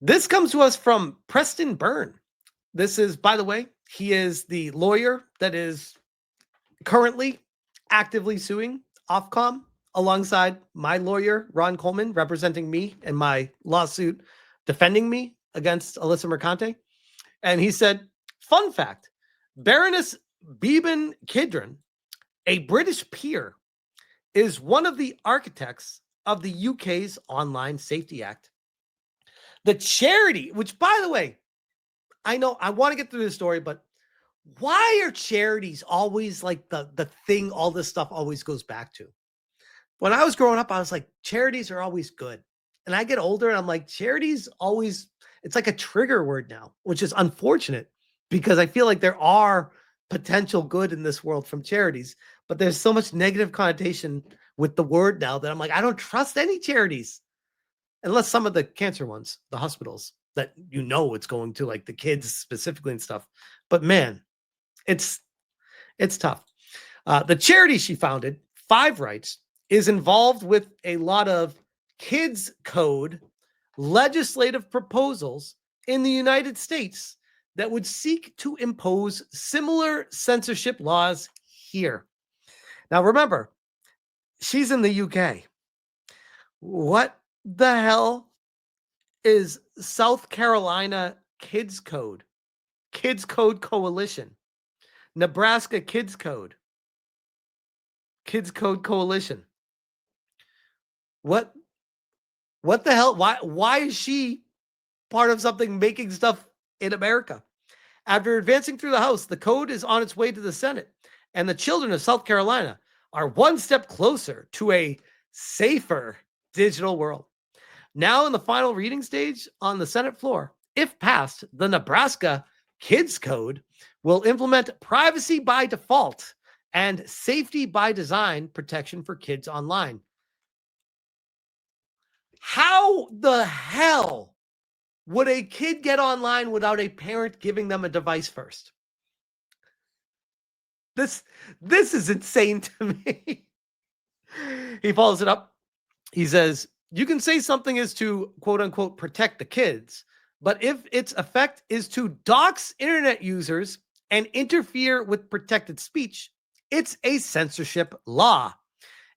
This comes to us from Preston Byrne. This is, by the way, he is the lawyer that is currently actively suing Ofcom alongside my lawyer, Ron Coleman, representing me in my lawsuit defending me against Alyssa Mercante. And he said, fun fact, Baroness Beeban Kidron, a British peer, is one of the architects of the UK's Online Safety Act. The charity, which, by the way, I know I want to get through this story, but why are charities always like the thing all this stuff always goes back to? When I was growing up, I was like, charities are always good. And I get older and I'm like, charities always, it's like a trigger word now, which is unfortunate because I feel like there are potential good in this world from charities, but there's so much negative connotation with the word now that I'm like, I don't trust any charities unless some of the cancer ones, the hospitals that it's going to, like the kids specifically and stuff. But man, it's tough. The charity she founded, Five Rights, is involved with a lot of kids code legislative proposals in the United States that would seek to impose similar censorship laws here. Now, remember, she's in the UK. What the hell is South Carolina Kids Code? Kids Code Coalition. Nebraska Kids Code. Kids Code Coalition. What the hell? Why is she part of something making stuff in America? After advancing through the House, the code is on its way to the Senate, and the children of South Carolina are one step closer to a safer digital world. Now in the final reading stage on the Senate floor, if passed, the Nebraska Kids Code will implement privacy by default and safety by design protection for kids online. How the hell would a kid get online without a parent giving them a device first? This is insane to me. He follows it up. He says, you can say something is to, quote unquote, protect the kids, but if its effect is to dox internet users and interfere with protected speech, it's a censorship law.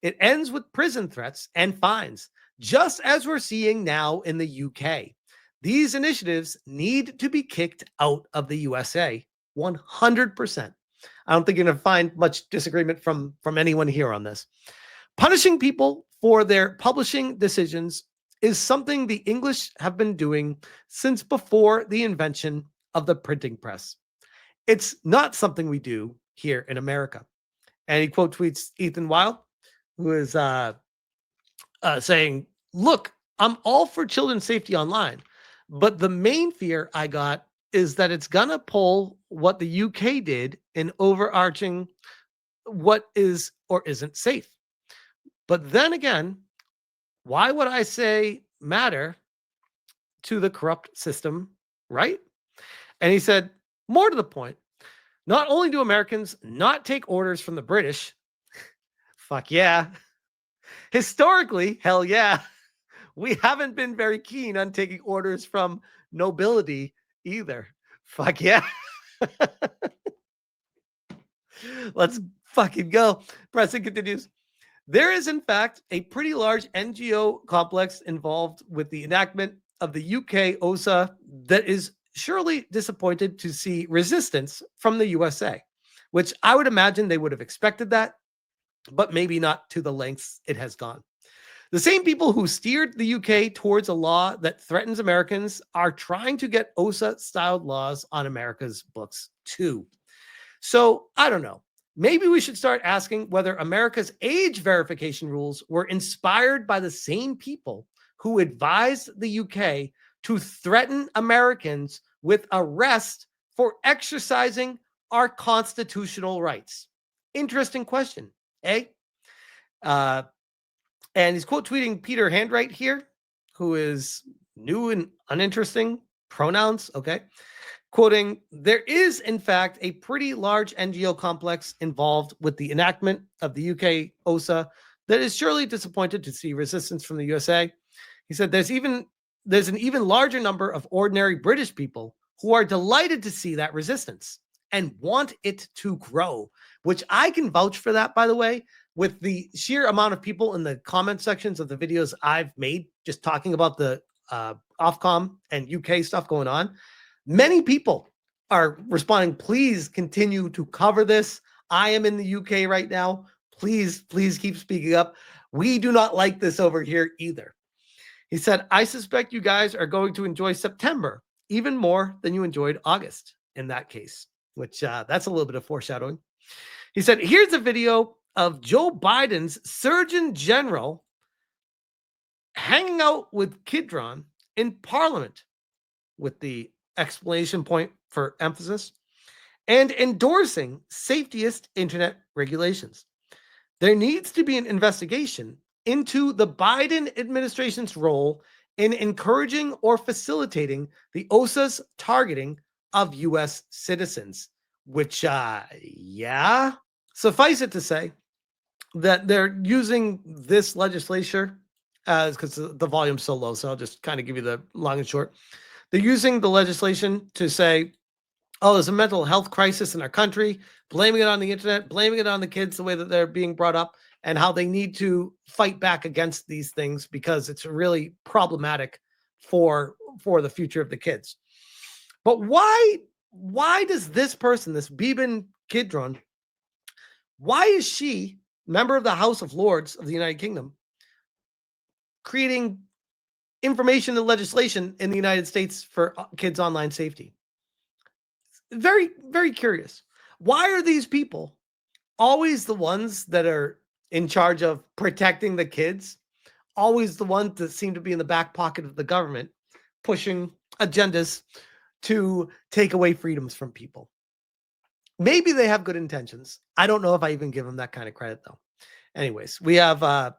It ends with prison threats and fines, just as we're seeing now in the UK. These initiatives need to be kicked out of the USA 100%. I don't think you're going to find much disagreement from anyone here on this. Punishing people for their publishing decisions is something the English have been doing since before the invention of the printing press. It's not something we do here in America. And he quote tweets Ethan Weil, who is saying, look, I'm all for children's safety online, but the main fear I got is that it's going to pull what the UK did in overarching what is or isn't safe. But then again, why would I say matter to the corrupt system, right? And he said, more to the point, not only do Americans not take orders from the British, fuck yeah, historically, hell yeah, we haven't been very keen on taking orders from nobility either. Fuck yeah. Let's fucking go. Preston continues. There is, in fact, a pretty large NGO complex involved with the enactment of the UK OSA that is surely disappointed to see resistance from the USA, which I would imagine they would have expected that, but maybe not to the lengths it has gone. The same people who steered the UK towards a law that threatens Americans are trying to get OSA-styled laws on America's books too. So, I don't know. Maybe we should start asking whether America's age verification rules were inspired by the same people who advised the UK to threaten Americans with arrest for exercising our constitutional rights. Interesting question, eh? And he's quote tweeting Peter Handwright here, who is new and uninteresting pronouns. Okay. Quoting, there is, in fact, a pretty large NGO complex involved with the enactment of the UK OSA that is surely disappointed to see resistance from the USA. He said there's even there's an even larger number of ordinary British people who are delighted to see that resistance and want it to grow, which I can vouch for that, by the way, with the sheer amount of people in the comment sections of the videos I've made, just talking about the Ofcom and UK stuff going on. Many people are responding, please continue to cover this. I am in the UK right now. Please keep speaking up. We do not like this over here either. He said, I suspect you guys are going to enjoy September even more than you enjoyed August in that case, which that's a little bit of foreshadowing. He said, here's a video of Joe Biden's Surgeon General hanging out with Kidron in Parliament, with the explanation point for emphasis, and endorsing safetiest internet regulations. There needs to be an investigation into the Biden administration's role in encouraging or facilitating the OSA's targeting of U.S. citizens, which, yeah, suffice it to say that they're using this legislature as, because the volume's so low, so I'll just kind of give you the long and short. They're using the legislation to say, oh, there's a mental health crisis in our country, blaming it on the internet, blaming it on the kids, the way that they're being brought up, and how they need to fight back against these things because it's really problematic for the future of the kids. But why does this person, this Beeban Kidron, why is she, member of the House of Lords of the United Kingdom, creating information and legislation in the United States for kids' online safety? Very, very curious. Why are these people always the ones that are in charge of protecting the kids? Always the ones that seem to be in the back pocket of the government, pushing agendas to take away freedoms from people. Maybe they have good intentions. I don't know if I even give them that kind of credit, though. Anyways, we have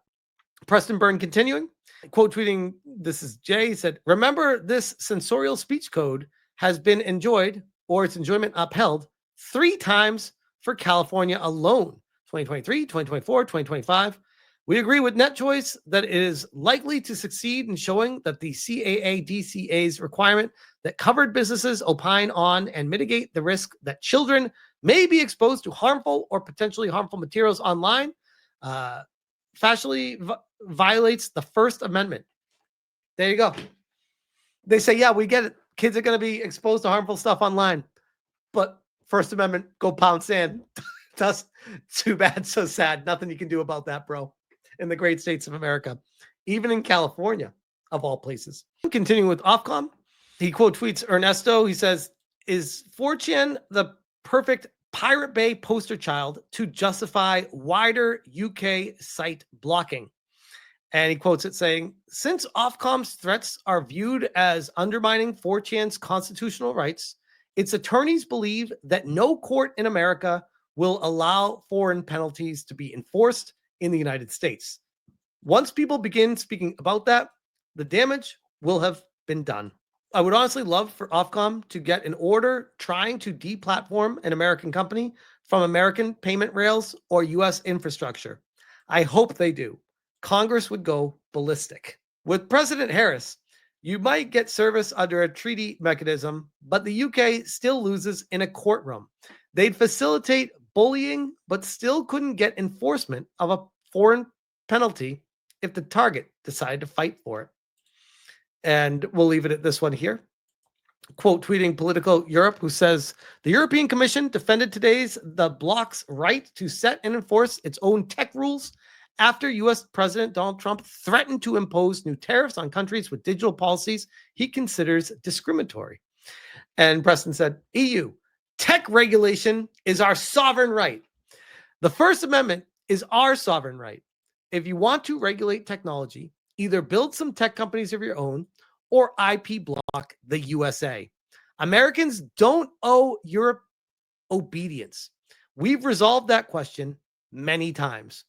Preston Byrne continuing. Quote tweeting, this is Jay, he said, remember this censorial speech code has been enjoyed or its enjoyment upheld 3 times for California alone, 2023, 2024, 2025. We agree with NetChoice that it is likely to succeed in showing that the CAA-DCA's requirement that covered businesses opine on and mitigate the risk that children may be exposed to harmful or potentially harmful materials online facially violates the First Amendment. There you go. They say, yeah, we get it. Kids are going to be exposed to harmful stuff online. But First Amendment, go pound sand. That's too bad, so sad. Nothing you can do about that, bro. In the great states of America, even in California, of all places. Continuing with Ofcom, he quote tweets Ernesto. He says, is 4chan the perfect Pirate Bay poster child to justify wider UK site blocking? And he quotes it saying, since Ofcom's threats are viewed as undermining 4chan's constitutional rights, its attorneys believe that no court in America will allow foreign penalties to be enforced in the United States. Once people begin speaking about that, the damage will have been done. I would honestly love for Ofcom to get an order trying to deplatform an American company from American payment rails or U.S. infrastructure. I hope they do. Congress would go ballistic. With President Harris, you might get service under a treaty mechanism, but the UK still loses in a courtroom. They'd facilitate bullying, but still couldn't get enforcement of a foreign penalty if the target decided to fight for it. And we'll leave it at this one here. Quote tweeting Politico Europe, who says, the European Commission defended today's the bloc's right to set and enforce its own tech rules after U.S. President Donald Trump threatened to impose new tariffs on countries with digital policies he considers discriminatory. And Preston said, EU, tech regulation is our sovereign right. The First Amendment is our sovereign right. If you want to regulate technology, either build some tech companies of your own or IP block the USA. Americans don't owe Europe obedience. We've resolved that question many times.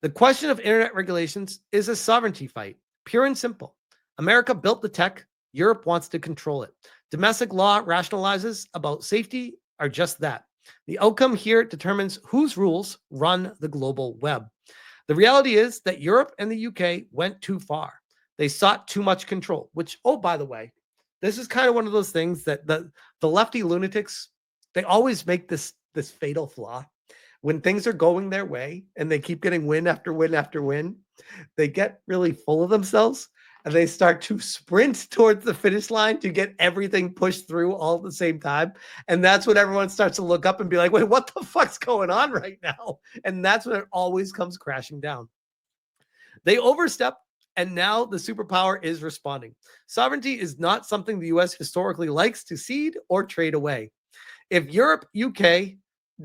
The question of internet regulations is a sovereignty fight, pure and simple. America built the tech. Europe wants to control it. Domestic law rationalizes about safety are just that. The outcome here determines whose rules run the global web. The reality is that Europe and the UK went too far. They sought too much control, which, oh, by the way, this is kind of one of those things that the lefty lunatics, they always make this fatal flaw. When things are going their way and they keep getting win after win after win, they get really full of themselves and they start to sprint towards the finish line to get everything pushed through all at the same time. And that's when everyone starts to look up and be like, wait, what the fuck's going on right now? And that's when it always comes crashing down. They overstep, and now the superpower is responding. Sovereignty is not something the US historically likes to cede or trade away. If Europe, UK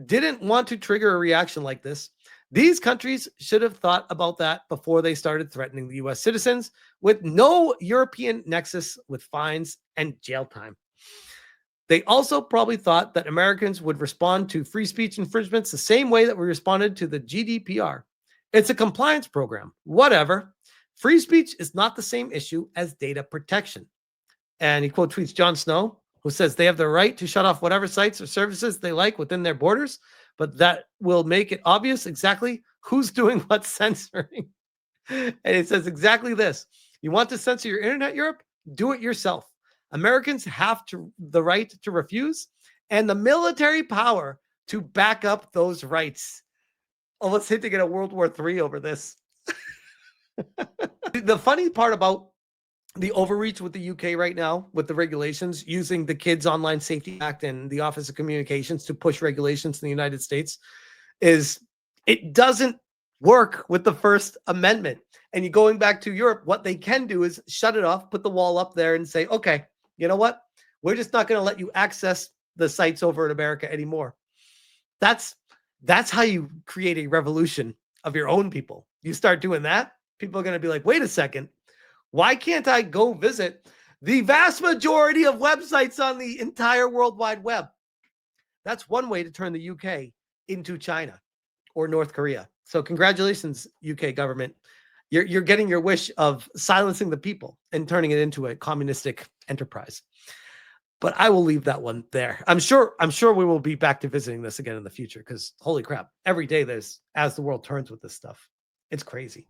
didn't want to trigger a reaction like this, these countries should have thought about that before they started threatening the US citizens with no European nexus with fines and jail time. They also probably thought that Americans would respond to free speech infringements the same way that we responded to the GDPR. It's a compliance program. Whatever. Free speech is not the same issue as data protection. And he quote tweets Jon Snow, who says they have the right to shut off whatever sites or services they like within their borders, but that will make it obvious exactly who's doing what censoring. And it says exactly this. You want to censor your internet, Europe? Do it yourself. Americans have the right to refuse and the military power to back up those rights. Almost hinting at a World War III over this. The funny part about the overreach with the UK right now with the regulations using the Kids Online Safety Act and the Office of Communications to push regulations in the United States is it doesn't work with the First Amendment. And you going back to Europe, what they can do is shut it off, put the wall up there and say, okay, you know what? We're just not going to let you access the sites over in America anymore. That's how you create a revolution of your own people. You start doing that, people are going to be like, wait a second. Why can't I go visit the vast majority of websites on the entire World Wide Web? That's one way to turn the UK into China or North Korea. So congratulations, UK government. You're getting your wish of silencing the people and turning it into a communistic enterprise. But I will leave that one there. I'm sure we will be back to visiting this again in the future because holy crap, every day as the world turns with this stuff. It's crazy.